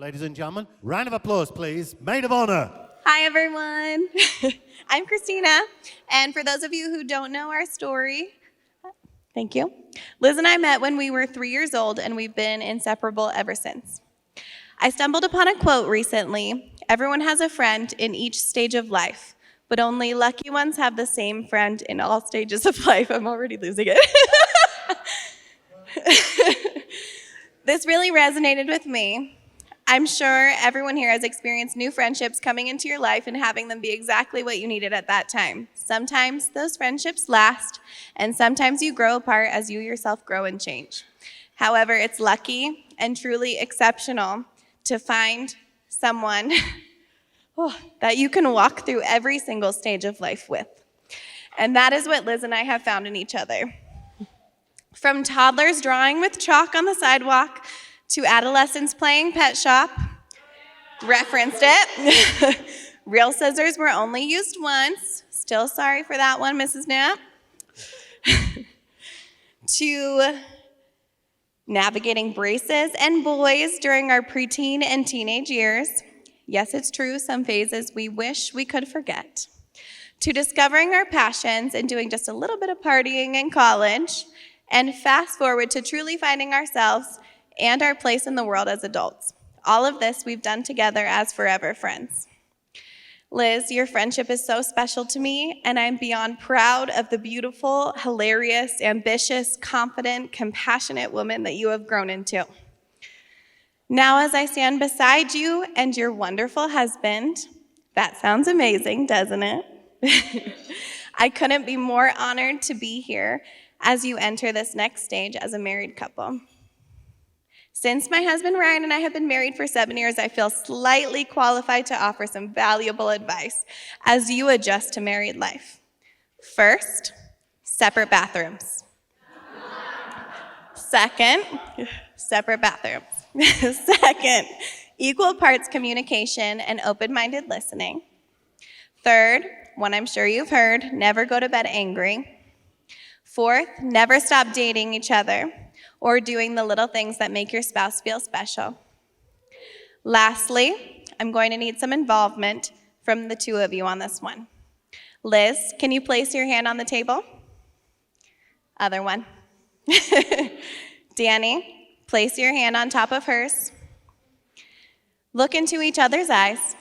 ladies and gentlemen. Round of applause, please. Maid of honor. Hi, everyone. I'm Christina, and for those of you who don't know our story, thank you. Liz and I met when we were 3 years old, and we've been inseparable ever since. I stumbled upon a quote recently. Everyone has a friend in each stage of life, but only lucky ones have the same friend in all stages of life. I'm already losing it. This really resonated with me. I'm sure everyone here has experienced new friendships coming into your life and having them be exactly what you needed at that time. Sometimes those friendships last, and sometimes you grow apart as you yourself grow and change. However, it's lucky and truly exceptional to find someone that you can walk through every single stage of life with. And that is what Liz and I have found in each other. From toddlers drawing with chalk on the sidewalk to adolescents playing pet shop, referenced it. Real scissors were only used once. Still sorry for that one, Mrs. Knapp. To navigating braces and boys during our preteen and teenage years. Yes, it's true, some phases we wish we could forget. To discovering our passions and doing just a little bit of partying in college, and fast forward to truly finding ourselves and our place in the world as adults. All of this we've done together as forever friends. Liz, your friendship is so special to me, and I'm beyond proud of the beautiful, hilarious, ambitious, confident, compassionate woman that you have grown into. Now, as I stand beside you and your wonderful husband, that sounds amazing, doesn't it? I couldn't be more honored to be here as you enter this next stage as a married couple. Since my husband Ryan and I have been married for 7 years, I feel slightly qualified to offer some valuable advice as you adjust to married life. First, separate bathrooms. Second, separate bathrooms. Second, equal parts communication and open-minded listening. Third, one I'm sure you've heard, never go to bed angry. Fourth, never stop dating each other or doing the little things that make your spouse feel special. Lastly, I'm going to need some involvement from the two of you on this one. Liz, can you place your hand on the table? Other one. Danny, place your hand on top of hers. Look into each other's eyes.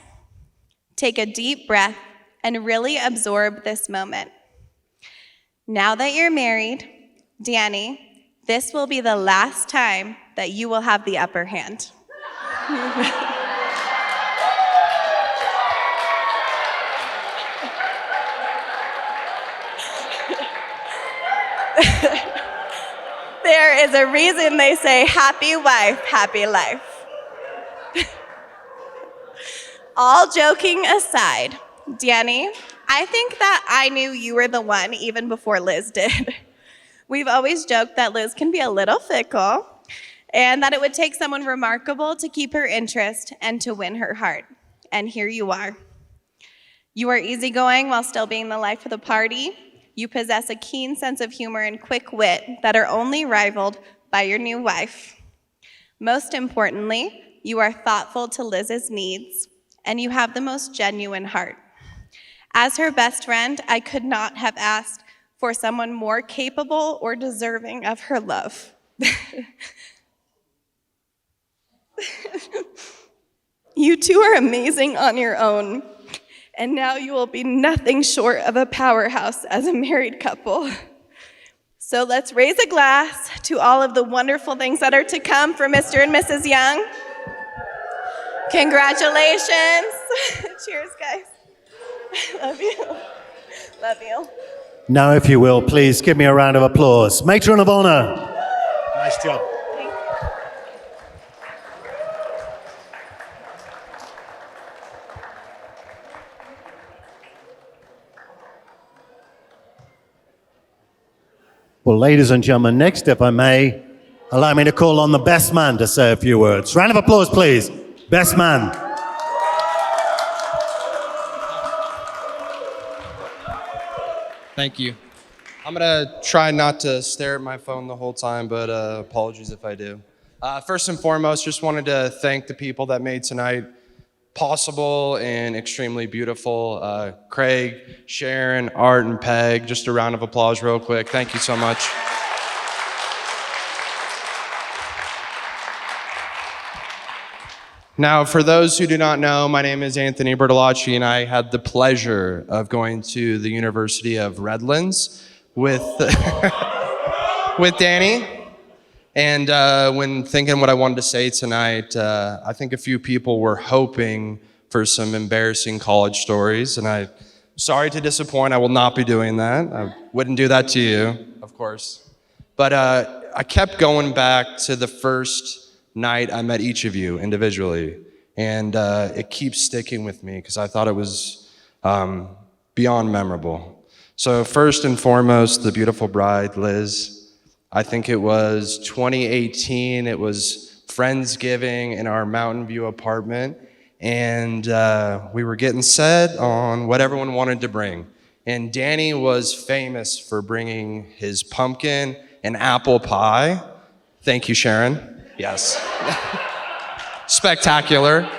Take a deep breath and really absorb this moment. Now that you're married, Danny, this will be the last time that you will have the upper hand. There is a reason they say happy wife, happy life. All joking aside, Danny, I think that I knew you were the one even before Liz did. We've always joked that Liz can be a little fickle and that it would take someone remarkable to keep her interest and to win her heart. And here you are. You are easygoing while still being the life of the party. You possess a keen sense of humor and quick wit that are only rivaled by your new wife. Most importantly, you are thoughtful to Liz's needs, and you have the most genuine heart. As her best friend, I could not have asked for someone more capable or deserving of her love. You two are amazing on your own, and now you will be nothing short of a powerhouse as a married couple. So let's raise a glass to all of the wonderful things that are to come for Mr. and Mrs. Young. Congratulations. Cheers, guys. Love you. Love you. Now, if you will, please give me a round of applause. Matron of honor. Nice job. Well, ladies and gentlemen, next, if I may, allow me to call on the best man to say a few words. Round of applause, please. Best man. Thank you. I'm going to try not to stare at my phone the whole time, but apologies if I do. First and foremost, just wanted to thank the people that made tonight possible and extremely beautiful. Craig, Sharon, Art, and Peg, just a round of applause real quick. Thank you so much. Now, for those who do not know, my name is Anthony Bertolacci, and I had the pleasure of going to the University of Redlands with, with Danny. And when thinking what I wanted to say tonight, I think a few people were hoping for some embarrassing college stories, and I'm sorry to disappoint. I will not be doing that. I wouldn't do that to you, of course. But I kept going back to the first night I met each of you individually, and it keeps sticking with me because I thought it was beyond memorable. So first and foremost, the beautiful bride, Liz. I think it was 2018. It was Friendsgiving in our Mountain View apartment, and we were getting set on what everyone wanted to bring. And Danny was famous for bringing his pumpkin and apple pie. Thank you, Sharon. Yes. Spectacular.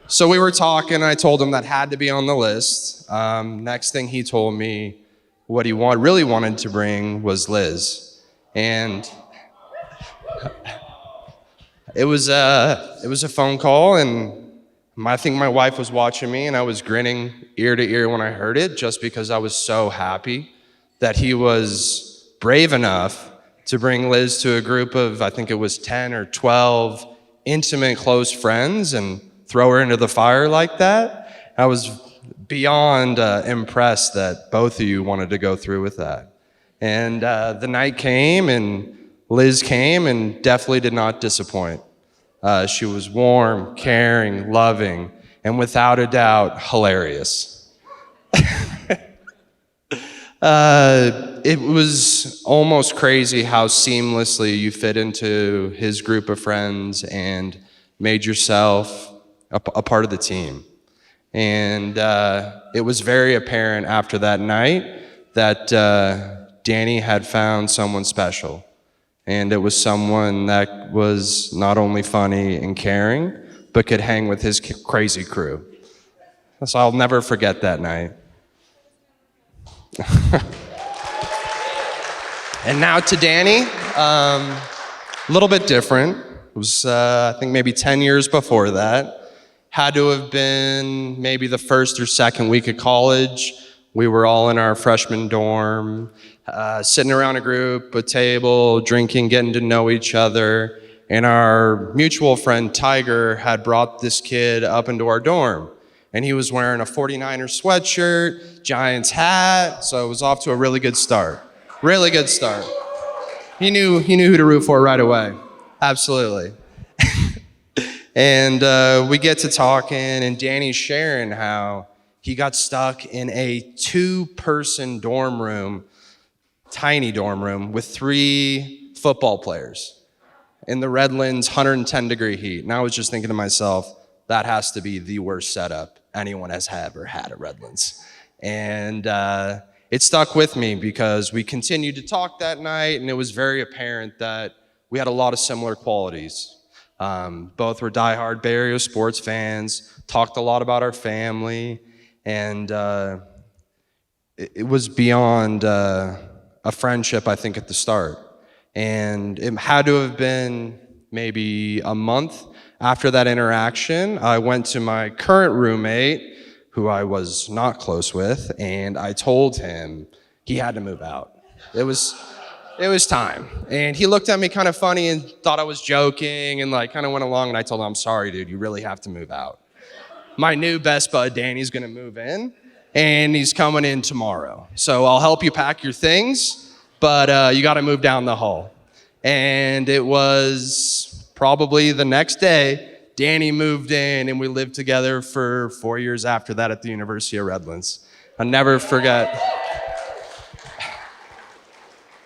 So we were talking, and I told him that had to be on the list. Next thing he told me, what he really wanted to bring was Liz. And it was a phone call, and I think my wife was watching me, and I was grinning ear to ear when I heard it, just because I was so happy that he was brave enough to bring Liz to a group of, I think it was 10 or 12 intimate, close friends and throw her into the fire like that. I was beyond impressed that both of you wanted to go through with that. And the night came, and Liz came, and definitely did not disappoint. She was warm, caring, loving, and without a doubt, hilarious. It was almost crazy how seamlessly you fit into his group of friends and made yourself a part of the team. And it was very apparent after that night that Danny had found someone special. And it was someone that was not only funny and caring, but could hang with his crazy crew. So I'll never forget that night. And now to Danny, a little bit different. It was, I think, maybe 10 years before that. Had to have been maybe the first or second week of college. We were all in our freshman dorm, sitting around a group, a table, drinking, getting to know each other. And our mutual friend, Tiger, had brought this kid up into our dorm. And he was wearing a 49ers sweatshirt, Giants hat, so it was off to a really good start. Really good start. He knew who to root for right away. Absolutely. And we get to talking, and Danny's sharing how he got stuck in a 2-person dorm room, tiny dorm room, with 3 football players in the Redlands 110-degree heat. And I was just thinking to myself, that has to be the worst setup anyone has ever had at Redlands. And it stuck with me because we continued to talk that night, and it was very apparent that we had a lot of similar qualities. Both were diehard Bay Area sports fans, talked a lot about our family, and it was beyond a friendship, I think, at the start. And it had to have been maybe a month after that interaction. I went to my current roommate, who I was not close with, and I told him he had to move out. It was time. And he looked at me kind of funny and thought I was joking and kind of went along, and I told him, I'm sorry, dude, you really have to move out. My new best bud, Danny's gonna move in, and he's coming in tomorrow. So I'll help you pack your things, but you gotta move down the hall. And it was probably the next day, Danny moved in, and we lived together for 4 years after that at the University of Redlands. I'll never forget.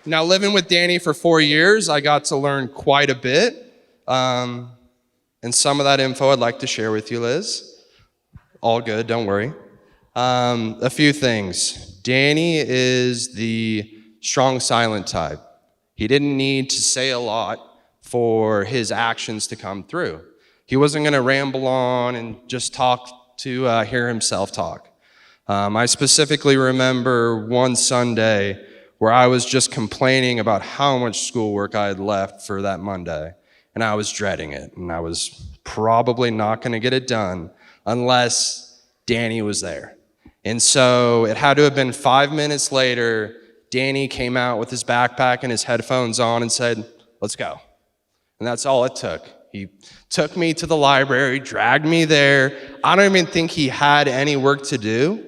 Now, living with Danny for 4 years, I got to learn quite a bit. And some of that info I'd like to share with you, Liz. All good, don't worry. A few things. Danny is the strong silent type. He didn't need to say a lot for his actions to come through. He wasn't going to ramble on and just talk to hear himself talk. I specifically remember one Sunday where I was just complaining about how much schoolwork I had left for that Monday, and I was dreading it, and I was probably not going to get it done unless Danny was there. And so it had to have been 5 minutes later, Danny came out with his backpack and his headphones on and said, "Let's go." And that's all it took. He took me to the library, dragged me there. I don't even think he had any work to do,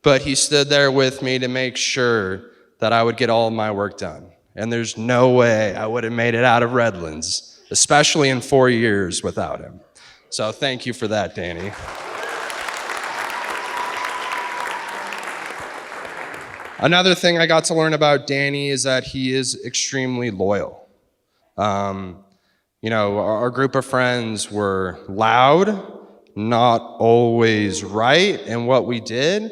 but he stood there with me to make sure that I would get all of my work done. And there's no way I would have made it out of Redlands, especially in 4 years without him. So thank you for that, Danny. Another thing I got to learn about Danny is that he is extremely loyal. Our group of friends were loud, not always right in what we did,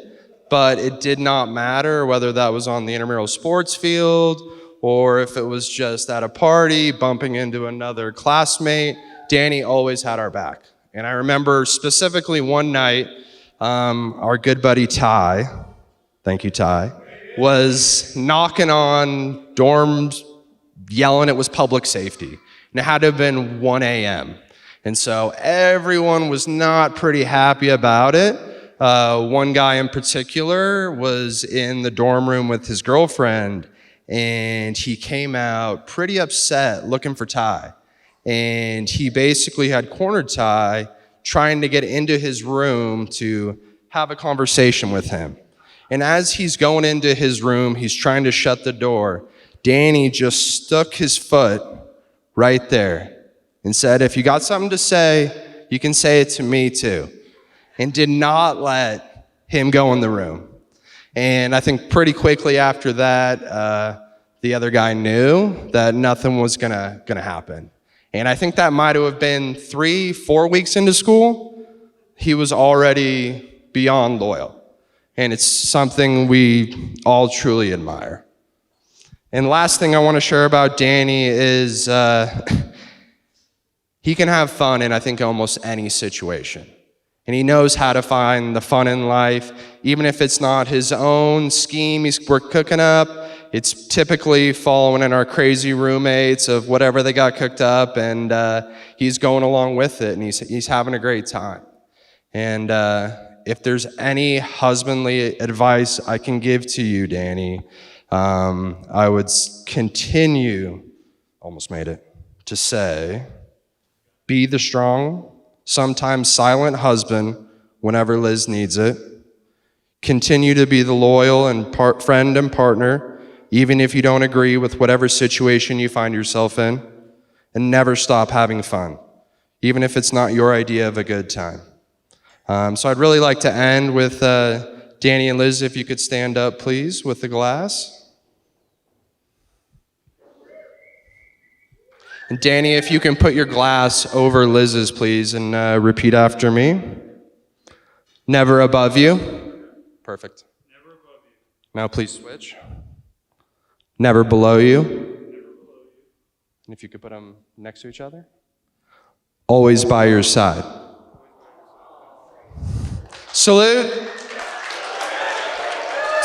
but it did not matter whether that was on the intramural sports field or if it was just at a party bumping into another classmate. Danny always had our back. And I remember specifically one night, our good buddy Ty, thank you Ty, was knocking on dorms, yelling it was public safety. And it had to have been 1 a.m. And so everyone was not pretty happy about it. One guy in particular was in the dorm room with his girlfriend, and he came out pretty upset looking for Ty. And he basically had cornered Ty, trying to get into his room to have a conversation with him. And as he's going into his room, he's trying to shut the door. Danny just stuck his foot right there and said, "If you got something to say, you can say it to me too." And did not let him go in the room. And I think pretty quickly after that, the other guy knew that nothing was gonna happen. And I think that might have been 3-4 weeks into school. He was already beyond loyal. And it's something we all truly admire. And last thing I want to share about Danny is he can have fun in, I think, almost any situation. And he knows how to find the fun in life, even if it's not his own scheme we're cooking up. It's typically following in our crazy roommates of whatever they got cooked up, and he's going along with it, and he's having a great time. And if there's any husbandly advice I can give to you, Danny, I would continue, almost made it, to say, be the strong, sometimes silent husband whenever Liz needs it. Continue to be the loyal and friend and partner, even if you don't agree with whatever situation you find yourself in. And never stop having fun, even if it's not your idea of a good time. So I'd really like to end with Danny and Liz, if you could stand up, please, with the glass. And Danny, if you can put your glass over Liz's, please, and repeat after me. Never above you. Perfect. Never above you. Now please switch. Never below you. Never below you. And if you could put them next to each other. Always by your side. Salute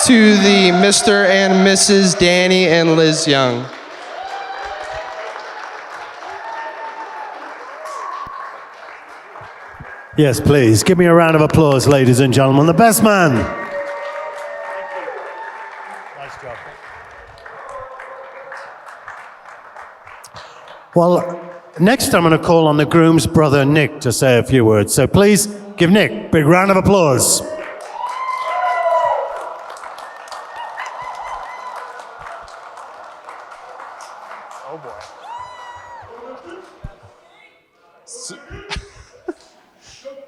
to the Mr. and Mrs. Danny and Liz Young. Yes, please. Give me a round of applause, ladies and gentlemen. The best man. Nice job. Well, next I'm going to call on the groom's brother, Nick, to say a few words. So please give Nick a big round of applause. Oh, boy.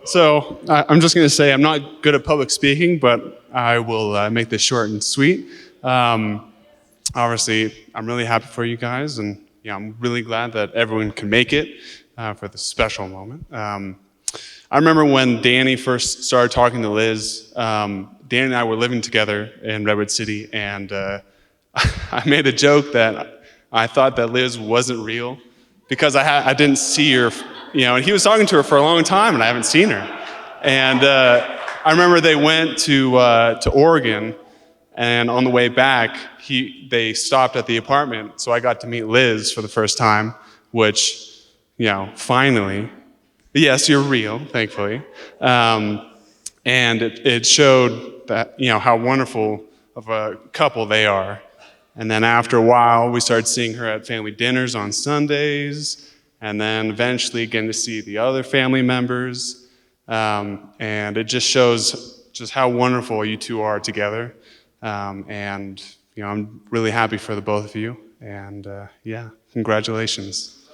So I'm just going to say I'm not good at public speaking, but I will make this short and sweet. Obviously, I'm really happy for you guys, and I'm really glad that everyone can make it for this special moment. I remember when Danny first started talking to Liz, Dan and I were living together in Redwood City, and I made a joke that I thought that Liz wasn't real, because I didn't see her, and he was talking to her for a long time, and I haven't seen her. And I remember they went to Oregon, and on the way back, they stopped at the apartment, so I got to meet Liz for the first time, which, finally, yes, you're real, thankfully. And it showed that, how wonderful of a couple they are. And then after a while, we started seeing her at family dinners on Sundays, and then eventually getting to see the other family members. And it just shows just how wonderful you two are together. And I'm really happy for the both of you. And congratulations.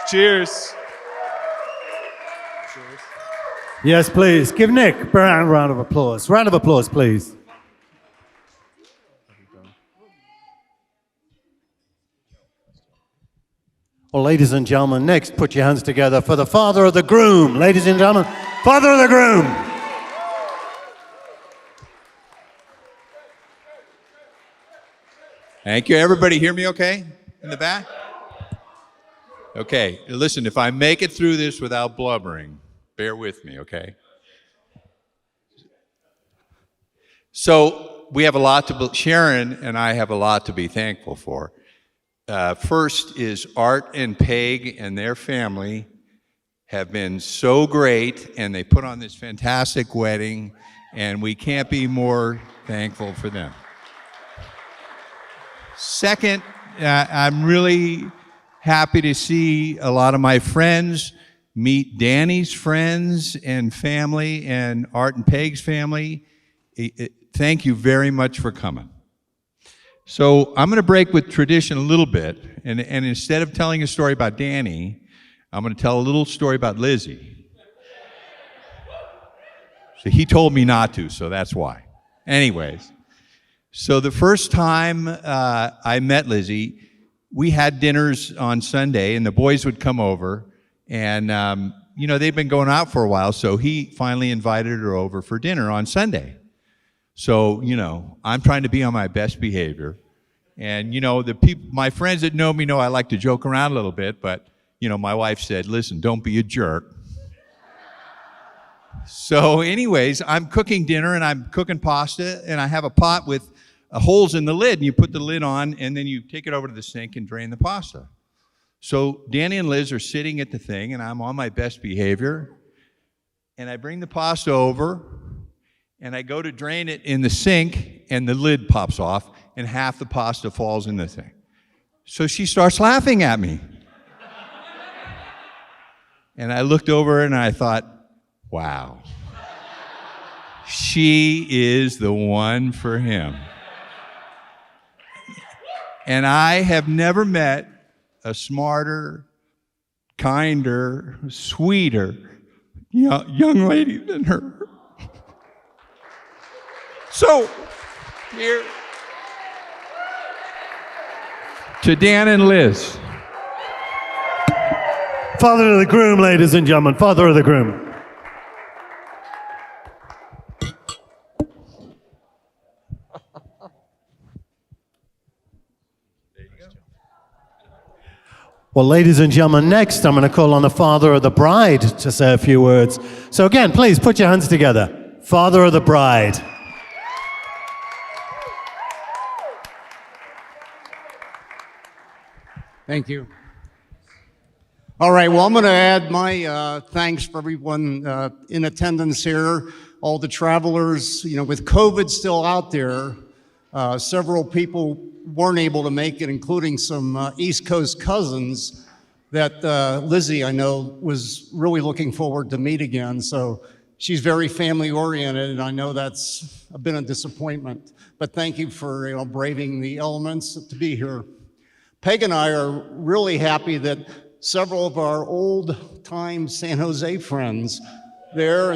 Cheers. Yes, please. Give Nick a round of applause. Round of applause, please. Well, ladies and gentlemen, next, put your hands together for the father of the groom. Ladies and gentlemen, father of the groom. Thank you. Everybody hear me okay in the back? Okay, listen, if I make it through this without blubbering, bear with me, okay? So we have a lot Sharon and I have a lot to be thankful for. First is Art and Peg and their family have been so great, and they put on this fantastic wedding, and we can't be more thankful for them. Second, I'm really happy to see a lot of my friends meet Danny's friends and family and Art and Peg's family. Thank you very much for coming. So I'm going to break with tradition a little bit, and instead of telling a story about Danny, I'm going to tell a little story about Lizzie. So he told me not to, so that's why. Anyways, so the first time I met Lizzie, we had dinners on Sunday, and the boys would come over, and they've been going out for a while, so he finally invited her over for dinner on Sunday. So, I'm trying to be on my best behavior. And, my friends that know me know I like to joke around a little bit, but, my wife said, listen, don't be a jerk. So anyways, I'm cooking dinner and I'm cooking pasta, and I have a pot with holes in the lid, and you put the lid on, and then you take it over to the sink and drain the pasta. So Danny and Liz are sitting at the thing, and I'm on my best behavior, and I bring the pasta over, and I go to drain it in the sink, and the lid pops off, and half the pasta falls in the thing. So she starts laughing at me. And I looked over and I thought, wow, she is the one for him. And I have never met a smarter, kinder, sweeter young lady than her. So, here to Dan and Liz. Father of the groom, ladies and gentlemen, father of the groom. Well, ladies and gentlemen, next I'm going to call on the father of the bride to say a few words. So again, please put your hands together. Father of the bride. Thank you. All right, well, I'm going to add my thanks for everyone in attendance here, all the travelers. With COVID still out there, several people weren't able to make it, including some East Coast cousins that Lizzie, I know, was really looking forward to meet again. So she's very family-oriented, and I know that's been a disappointment. But thank you for braving the elements to be here. Peg and I are really happy that several of our old-time San Jose friends there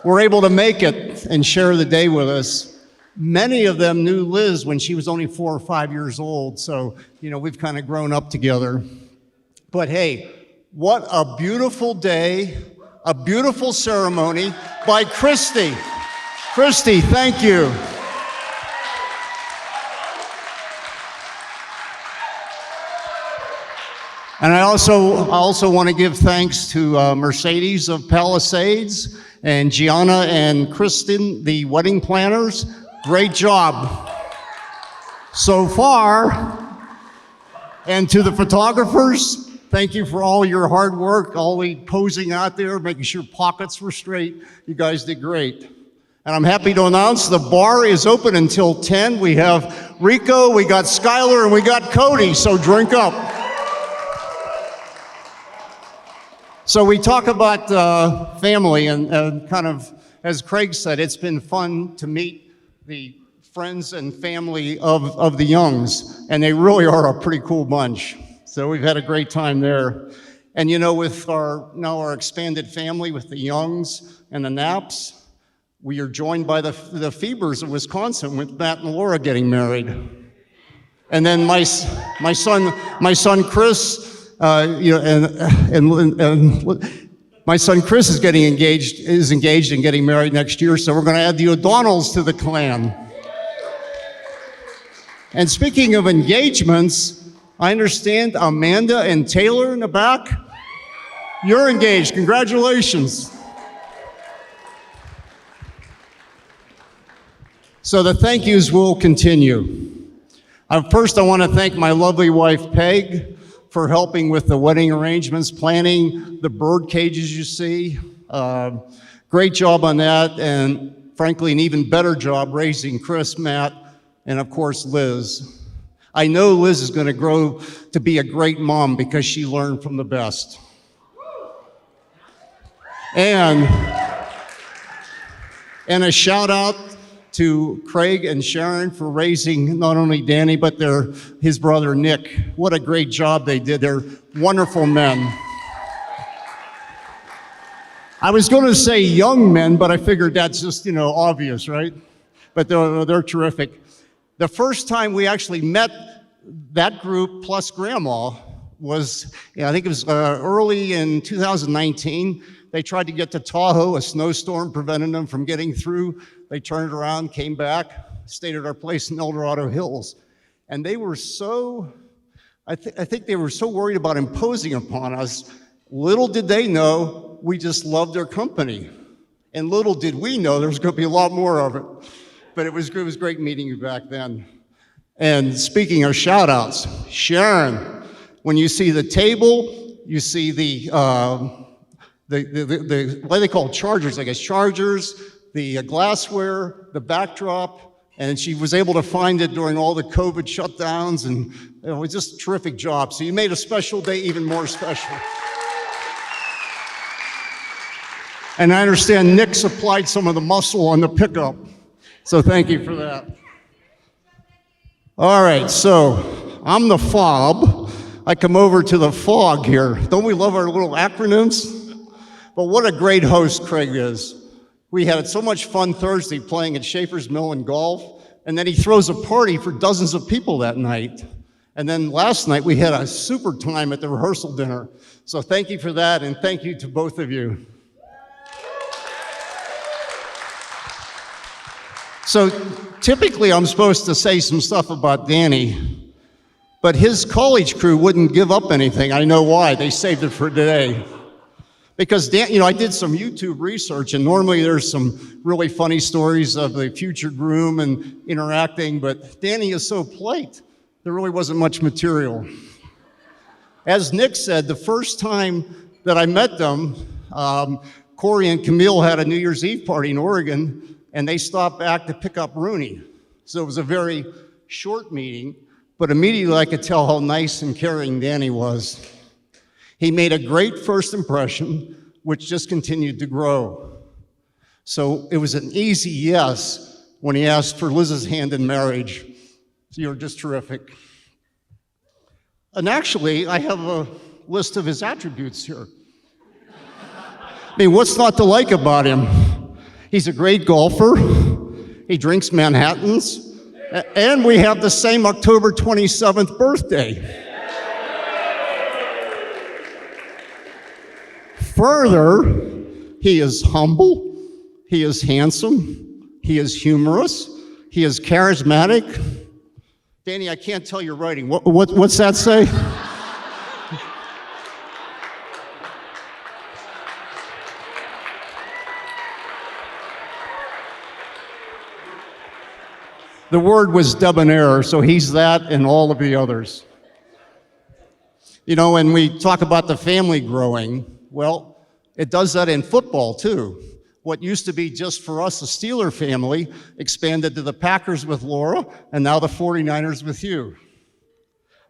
were able to make it and share the day with us. Many of them knew Liz when she was only 4 or 5 years old, so we've kind of grown up together. But hey, what a beautiful day, a beautiful ceremony by Christy. Christy, thank you. And I also want to give thanks to Mercedes of Palisades and Gianna and Kristen, the wedding planners. Great job so far. And to the photographers, thank you for all your hard work, all the posing out there, making sure pockets were straight. You guys did great. And I'm happy to announce the bar is open until 10. We have Rico, we got Skylar, and we got Cody, so drink up. So we talk about family, and kind of, as Craig said, it's been fun to meet the friends and family of the Youngs, and they really are a pretty cool bunch. So we've had a great time there. And you know, with our expanded family with the Youngs and the Knapps, we are joined by the Fiebers of Wisconsin with Matt and Laura getting married. And then my son Chris, my son Chris is engaged and getting married next year, so we're going to add the O'Donnells to the clan. And speaking of engagements, I understand Amanda and Taylor in the back, you're engaged. Congratulations. So the thank yous will continue. First, I want to thank my lovely wife, Peg, for helping with the wedding arrangements, planning the bird cages you see. Great job on that, and frankly, an even better job raising Chris, Matt, and of course, Liz. I know Liz is going to grow to be a great mom because she learned from the best. And a shout out to Craig and Sharon for raising not only Danny, but his brother Nick. What a great job they did. They're wonderful men. I was going to say young men, but I figured that's just, obvious, right? But they're terrific. The first time we actually met that group plus Grandma was, I think it was early in 2019. They tried to get to Tahoe. A snowstorm prevented them from getting through. They turned around, came back, stayed at our place in El Dorado Hills. And they were I think they were so worried about imposing upon us. Little did they know, we just loved their company. And little did we know there was going to be a lot more of it. But it was great meeting you back then. And speaking of shout outs, Sharon, when you see the table, you see the what do they call chargers, I guess, chargers, the glassware, the backdrop, and she was able to find it during all the COVID shutdowns, and it was just a terrific job. So you made a special day even more special. And I understand Nick supplied some of the muscle on the pickup, so thank you for that. All right, so I'm the fob. I come over to the fog here. Don't we love our little acronyms? But what a great host Craig is. We had so much fun Thursday playing at Schaefer's Mill and golf, and then he throws a party for dozens of people that night. And then last night we had a super time at the rehearsal dinner. So thank you for that, and thank you to both of you. So typically I'm supposed to say some stuff about Danny, but his college crew wouldn't give up anything. I know why. They saved it for today. Because I did some YouTube research, and normally there's some really funny stories of the future groom and interacting, but Danny is so polite, there really wasn't much material. As Nick said, the first time that I met them, Corey and Camille had a New Year's Eve party in Oregon, and they stopped back to pick up Rooney. So it was a very short meeting, but immediately I could tell how nice and caring Danny was. He made a great first impression, which just continued to grow. So it was an easy yes when he asked for Liz's hand in marriage. So you're just terrific. And actually, I have a list of his attributes here. I mean, what's not to like about him? He's a great golfer. He drinks Manhattans. And we have the same October 27th birthday. Further, he is humble, he is handsome, he is humorous, he is charismatic. Danny, I can't tell your writing. What's that say? The word was debonair, so he's that and all of the others. You know, when we talk about the family growing, well, it does that in football too. What used to be just for us, the Steeler family, expanded to the Packers with Laura, and now the 49ers with you.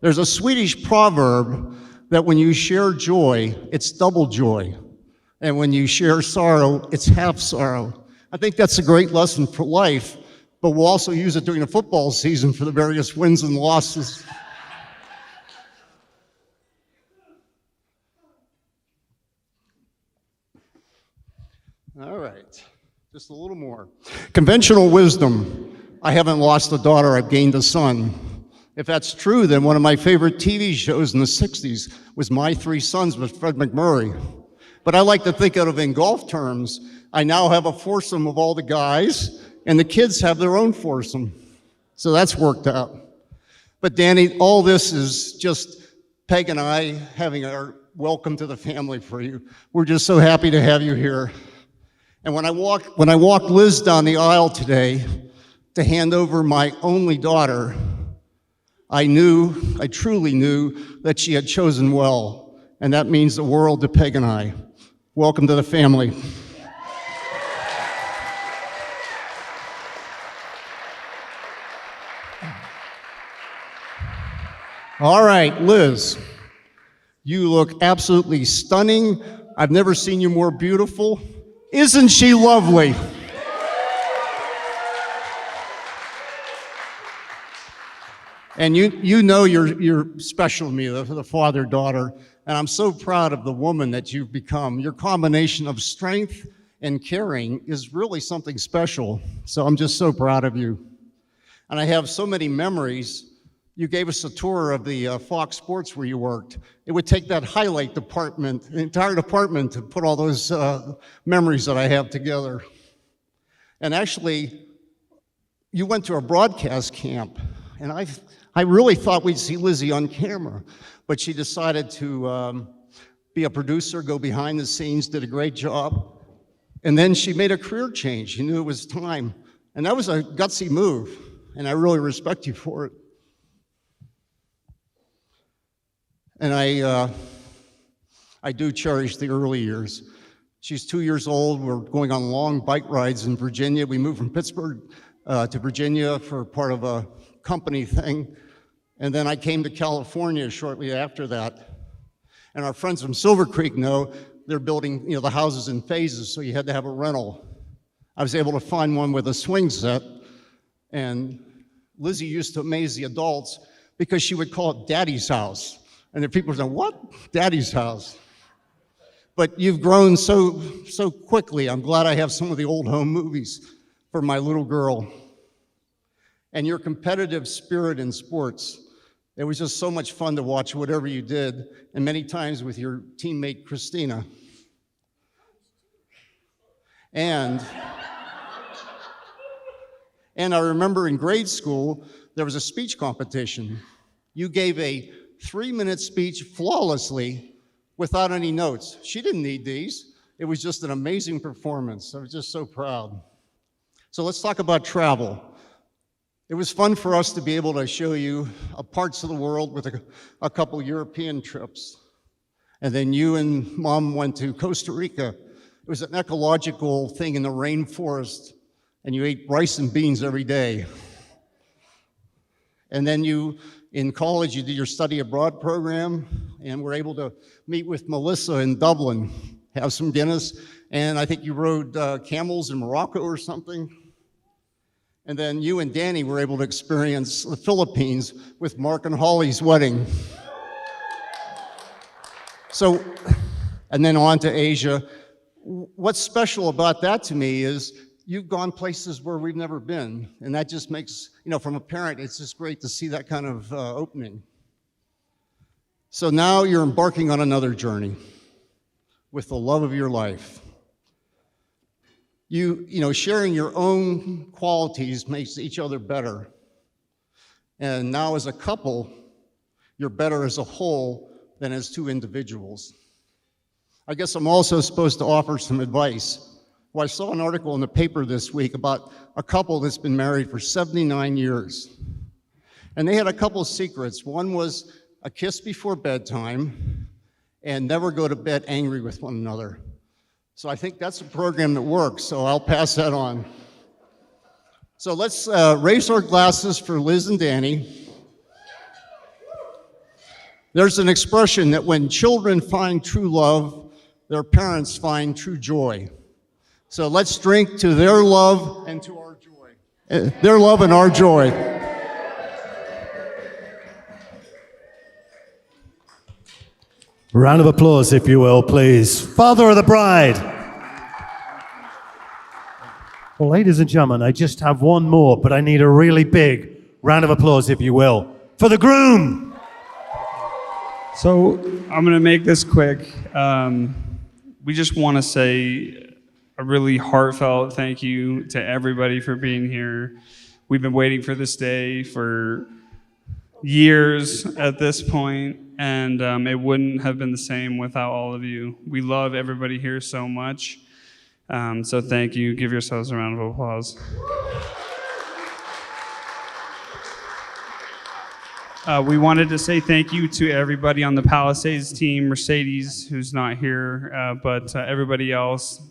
There's a Swedish proverb that when you share joy, it's double joy. And when you share sorrow, it's half sorrow. I think that's a great lesson for life, but we'll also use it during the football season for the various wins and losses. All right, just a little more. Conventional wisdom. I haven't lost a daughter, I've gained a son. If that's true, then one of my favorite TV shows in the 60s was My Three Sons with Fred McMurray. But I like to think of it in golf terms. I now have a foursome of all the guys, and the kids have their own foursome. So that's worked out. But Danny, all this is just Peg and I having our welcome to the family for you. We're just so happy to have you here. And when I walked Liz down the aisle today to hand over my only daughter, I truly knew that she had chosen well, and that means the world to Peg and I. Welcome to the family. All right, Liz, you look absolutely stunning. I've never seen you more beautiful. Isn't she lovely? And you know you're special to me, the father-daughter, and I'm so proud of the woman that you've become. Your combination of strength and caring is really something special, so I'm just so proud of you. And I have so many memories. You gave us a tour of the Fox Sports where you worked. It would take that highlight department, the entire department, to put all those memories that I have together. And actually, you went to a broadcast camp, and I really thought we'd see Lizzie on camera, but she decided to be a producer, go behind the scenes, did a great job, and then she made a career change. She knew it was time, and that was a gutsy move, and I really respect you for it. And I do cherish the early years. She's 2 years old. We're going on long bike rides in Virginia. We moved from Pittsburgh to Virginia for part of a company thing. And then I came to California shortly after that. And our friends from Silver Creek know they're building, the houses in phases, so you had to have a rental. I was able to find one with a swing set. And Lizzie used to amaze the adults because she would call it Daddy's house. And the people say, what? Daddy's house. But you've grown so quickly. I'm glad I have some of the old home movies for my little girl. And your competitive spirit in sports. It was just so much fun to watch whatever you did, and many times with your teammate, Christina. And I remember in grade school, there was a speech competition. You gave a 3-minute speech flawlessly without any notes. She didn't need these. It was just an amazing performance. I was just so proud. So let's talk about travel. It was fun for us to be able to show you parts of the world with a couple European trips. And then you and Mom went to Costa Rica. It was an ecological thing in the rainforest, and you ate rice and beans every day. And then in college, you did your study abroad program, and were able to meet with Melissa in Dublin, have some Guinness, and I think you rode camels in Morocco or something. And then you and Danny were able to experience the Philippines with Mark and Holly's wedding. So, and then on to Asia. What's special about that to me is you've gone places where we've never been, and that just makes, from a parent, it's just great to see that kind of opening. So now you're embarking on another journey with the love of your life. Sharing your own qualities makes each other better. And now as a couple, you're better as a whole than as two individuals. I guess I'm also supposed to offer some advice. Well, I saw an article in the paper this week about a couple that's been married for 79 years. And they had a couple secrets. One was a kiss before bedtime and never go to bed angry with one another. So I think that's a program that works, so I'll pass that on. So let's raise our glasses for Liz and Danny. There's an expression that when children find true love, their parents find true joy. So let's drink to their love and to our joy. Their love and our joy. Round of applause, if you will, please. Father of the bride. Well, ladies and gentlemen, I just have one more, but I need a really big round of applause, if you will, for the groom. So I'm going to make this quick. We just want to say a really heartfelt thank you to everybody for being here. We've been waiting for this day for years at this point, and it wouldn't have been the same without all of you. We love everybody here so much. So thank you. Give yourselves a round of applause. We wanted to say thank you to everybody on the Palisades team, Mercedes, who's not here, but everybody else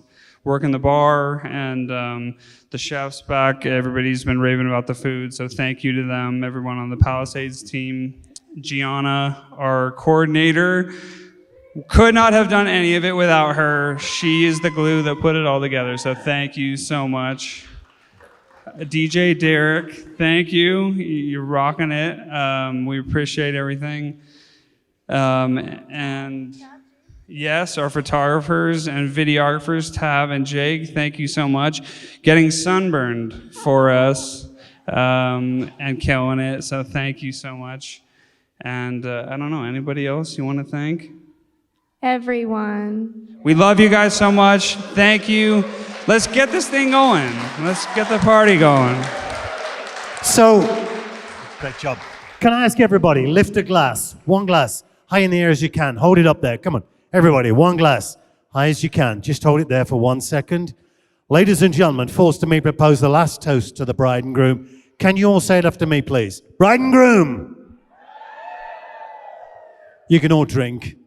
working the bar, and the chefs back. Everybody's been raving about the food, so thank you to them, everyone on the Palisades team. Gianna, our coordinator, could not have done any of it without her. She is the glue that put it all together, so thank you so much. DJ Derek, thank you. You're rocking it. We appreciate everything. And yes, our photographers and videographers, Tav and Jake, thank you so much. Getting sunburned for us and killing it, so thank you so much. And I don't know, anybody else you want to thank? Everyone. We love you guys so much. Thank you. Let's get this thing going. Let's get the party going. So, great job. Can I ask everybody, lift a glass, one glass, high in the air as you can. Hold it up there. Come on, everybody, one glass, high as you can. Just hold it there for 1 second. Ladies and gentlemen, forced to me propose the last toast to the bride and groom. Can you all say it after me, please? Bride and groom. You can all drink.